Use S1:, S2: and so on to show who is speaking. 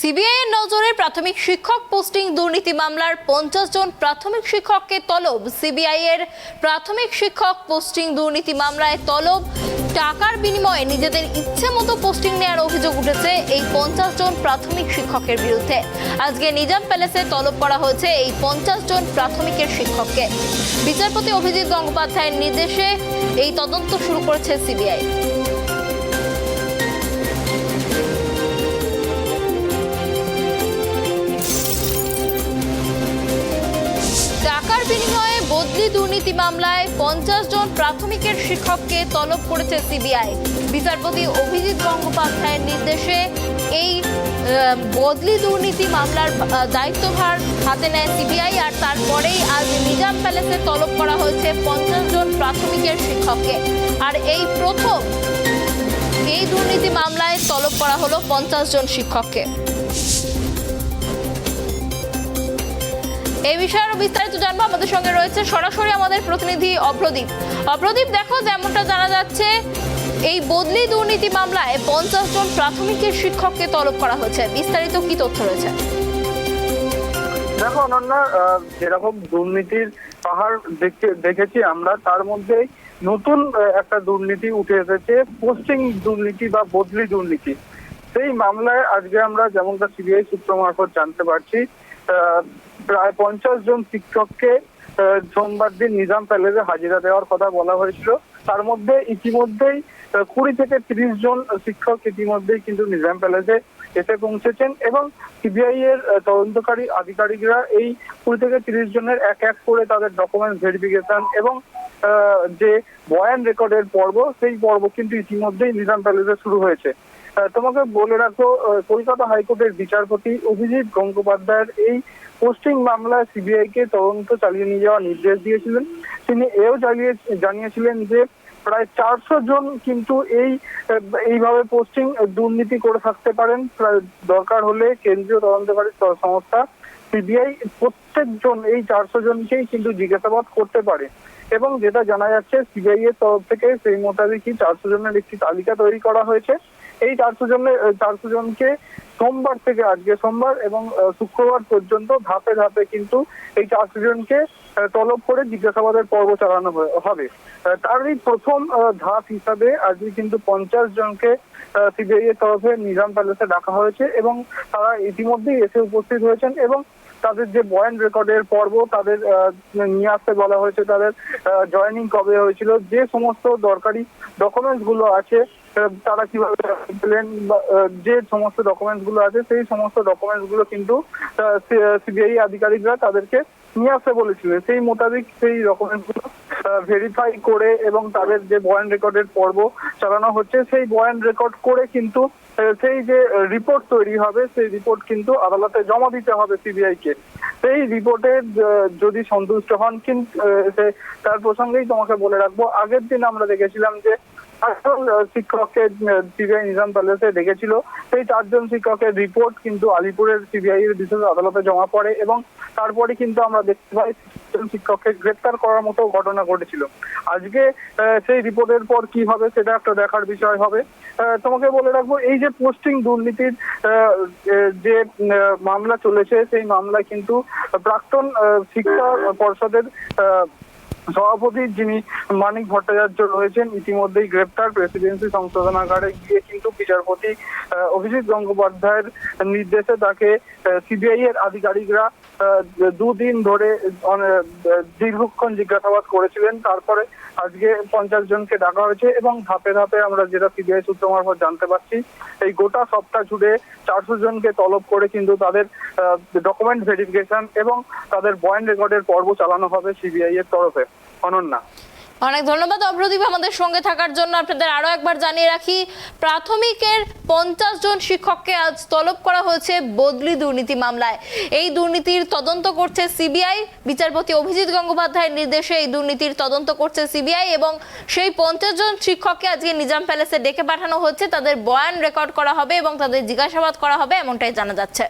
S1: CBI এর নজরে প্রাথমিক শিক্ষক পোস্টিং দুর্নীতি মামলার 50 জন প্রাথমিক শিক্ষককে তলব। সিবিআই এর প্রাথমিক শিক্ষক পোস্টিং দুর্নীতি মামলায় তলব। টাকার বিনিময়ে নিজেদের ইচ্ছে মতো পোস্টিং নেওয়ার অভিযোগ উঠেছে এই 50 জন প্রাথমিক শিক্ষকের বিরুদ্ধে। আজকে নিজাম প্যালেসে তলব করা হয়েছে এই 50 জন প্রাথমিকের শিক্ষককে। বিচারপতি অভিজিৎ গঙ্গোপাধ্যায়ের নির্দেশে এই তদন্ত শুরু করেছে সিবিআই। টাকার বিনিময়ে বদলি দুর্নীতি মামলায় 50 জন প্রাথমিকের শিক্ষককে তলব করেছে সিবিআই। বিচারপতি অভিজিৎ গঙ্গোপাধ্যায়ের নির্দেশে এই বদলি দুর্নীতি মামলার দায়িত্বভার হাতে নেয় সিবিআই। আর তারপরেই আজ নিজাম প্যালেসে তলব করা হয়েছে 50 জন প্রাথমিকের শিক্ষককে। আর এই প্রথম এই দুর্নীতি মামলায় তলব করা হলো 50 জন শিক্ষককে। এই বিষয়ে আরো বিস্তারিত জানবো। আমাদের সঙ্গে রয়েছে সরাসরি আমাদের প্রতিনিধি অভ্রদীপ। অভ্রদীপ, দেখো, যেমনটা জানা যাচ্ছে এই বদলি দুর্নীতি মামলায় 50 জন প্রাথমিকের শিক্ষককে তলব করা হয়েছে। বিস্তারিত কি তথ্য রয়েছে?
S2: দেখো অনন্যা, যেরকম দুর্নীতির পাহাড় দেখেছি আমরা, তার মধ্যে নতুন একটা দুর্নীতি উঠে এসেছে, পোস্টিং দুর্নীতি বা বদলি দুর্নীতি। সেই মামলায় আজকে আমরা যেমনটা সিবিআই সূত্র মারফত জানতে পারছি, প্রায় 50 জন শিক্ষককে সোমবার দিন নিজাম প্যালেসে হাজিরা দেওয়ার কথা বলা হয়েছিল। তার মধ্যে ইতিমধ্যেই 20 থেকে 30 জন শিক্ষক ইতিমধ্যেই কিন্তু নিজাম প্যালেসে এসে পৌঁছেছেন এবং সিবিআই এর তদন্তকারী আধিকারিকরা এই 20 থেকে 30 জনের এক এক করে তাদের ডকুমেন্ট ভেরিফিকেশন এবং যে বয়ান রেকর্ডের পর্ব, সেই পর্ব কিন্তু ইতিমধ্যেই নিজাম প্যালেসে শুরু হয়েছে। তোমাকে বলে রাখো, কলকাতা হাইকোর্টের বিচারপতি অভিজিৎ গঙ্গোপাধ্যায়ের এই পোস্টিং মামলায় সিবিআই কে তদন্ত চালিয়ে নিয়ে যাওয়ার নির্দেশ দিয়েছিলেন। তিনি এও জানিয়েছিলেন যে প্রায় 400 জন কিন্তু এইভাবে পোস্টিং দুর্নীতি করে থাকতে পারেন। দরকার হলে কেন্দ্রীয় তদন্তকারী সংস্থা সিবিআই প্রত্যেকজন এই 400 জনকেই কিন্তু জিজ্ঞাসাবাদ করতে পারে। এবং যেটা জানা যাচ্ছে সিবিআই এর তরফ থেকে সেই মোতাবেকই 400 জনের একটি তালিকা তৈরি করা হয়েছে। এই 400 জনকে সোমবার থেকে, আজকে সোমবার এবং শুক্রবার পর্যন্ত ধাপে ধাপে কিন্তু এই 400 জনকে তলব করে জিজ্ঞাসাবাদের পর্ব চালানো হবে। তারই প্রথম ধাপ হিসাবে আজকে কিন্তু 50 জনকে সিবিআই এর তরফে নিজাম প্যালেসে ডাকা হয়েছে এবং তারা ইতিমধ্যেই এসে উপস্থিত হয়েছেন এবং তাদের যে বয়ান রেকর্ডের পর্ব তাদের নিয়ে আসতে বলা হয়েছে, তাদের জয়েনিং কবে হয়েছিল, যে সমস্ত দরকারি ডকুমেন্টস গুলো আছে তারা কিভাবে পেলেন, যে সমস্ত ডকুমেন্টস গুলো আছে সেই সমস্ত ডকুমেন্টস গুলো কিন্তু সিবিআই আধিকারিকরা তাদেরকে নিয়ে আসতে বলেছিলেন। সেই মোতাবেক সেই ডকুমেন্টস গুলো ভেরিফাই করে এবং তাদের যে বয়ান রেকর্ডের পর্ব চালানো হচ্ছে, সেই বয়ান রেকর্ড করে কিন্তু সেই যে রিপোর্ট তৈরি হবে সেই রিপোর্ট কিন্তু আদালতে জমা দিতে হবে সিবিআই কে। সেই রিপোর্টে যদি সন্তুষ্ট হন, কিন্তু তার প্রসঙ্গেই তোমাকে বলে রাখবো, আগের দিন আমরা দেখেছিলাম যে 4 জন শিক্ষককে সিবিআই নিজাম প্যালেসে ডেকেছিল। সেই 4 জন শিক্ষকের রিপোর্ট কিন্তু আলিপুরের সিবিআই এর বিশেষ আদালতে জমা পড়ে এবং তারপরে কিন্তু আমরা দেখতে পাই শিক্ষককে গ্রেপ্তার করার মতো ঘটনা ঘটেছিল। আজকে সেই রিপোর্টের পর কি হবে সেটা একটা দেখার বিষয় হবে। তোমাকে বলে রাখবো, এই যে পোস্টিং দুর্নীতির যে মামলা চলেছে, সেই মামলায় কিন্তু প্রাক্তন শিক্ষা পর্ষদের সভাপতি যিনি মানিক ভট্টাচার্য রয়েছেন ইতিমধ্যেই গ্রেপ্তার। প্রেসিডেন্সি সংশোধনাগারে গিয়ে কিন্তু বিচারপতি অভিজিৎ গঙ্গোপাধ্যায়ের নির্দেশে তাকে সিবিআই এর আধিকারিকরা 2 দিন ধরে দীর্ঘক্ষণ জিজ্ঞাসাবাদ করেছিলেন। তারপরে আজকে 50 জনকে ডাকা হয়েছে এবং ধাপে ধাপে আমরা যেটা সিবিআই সূত্র মারফত জানতে পারছি, এই গোটা সপ্তাহ জুড়ে 400 জনকে তলব করে কিন্তু তাদের ডকুমেন্ট ভেরিফিকেশন এবং তাদের বয়ান রেকর্ডের পর্ব চালানো হবে সিবিআই এর তরফে। অনন্যা,
S1: অনেক ধন্যবাদ অভ্রদীপ আমাদের সঙ্গে থাকার জন্য। আপনাদের আরো একবার জানিয়ে রাখি, প্রাথমিকের 50 জন শিক্ষককে আজ তলব করা হয়েছে বদলি দুর্নীতি মামলায়। এই দুর্নীতির তদন্ত করছে সিবিআই। বিচারপতি অভিজিৎ গঙ্গোপাধ্যায়ের নির্দেশে এই দুর্নীতির তদন্ত করছে সিবিআই এবং সেই 50 জন শিক্ষককে আজকে নিজাম প্যালেসে ডেকে পাঠানো হচ্ছে। তাদের বয়ান রেকর্ড করা হবে এবং তাদের জিজ্ঞাসাবাদ করা হবে, এমনটাই জানা যাচ্ছে।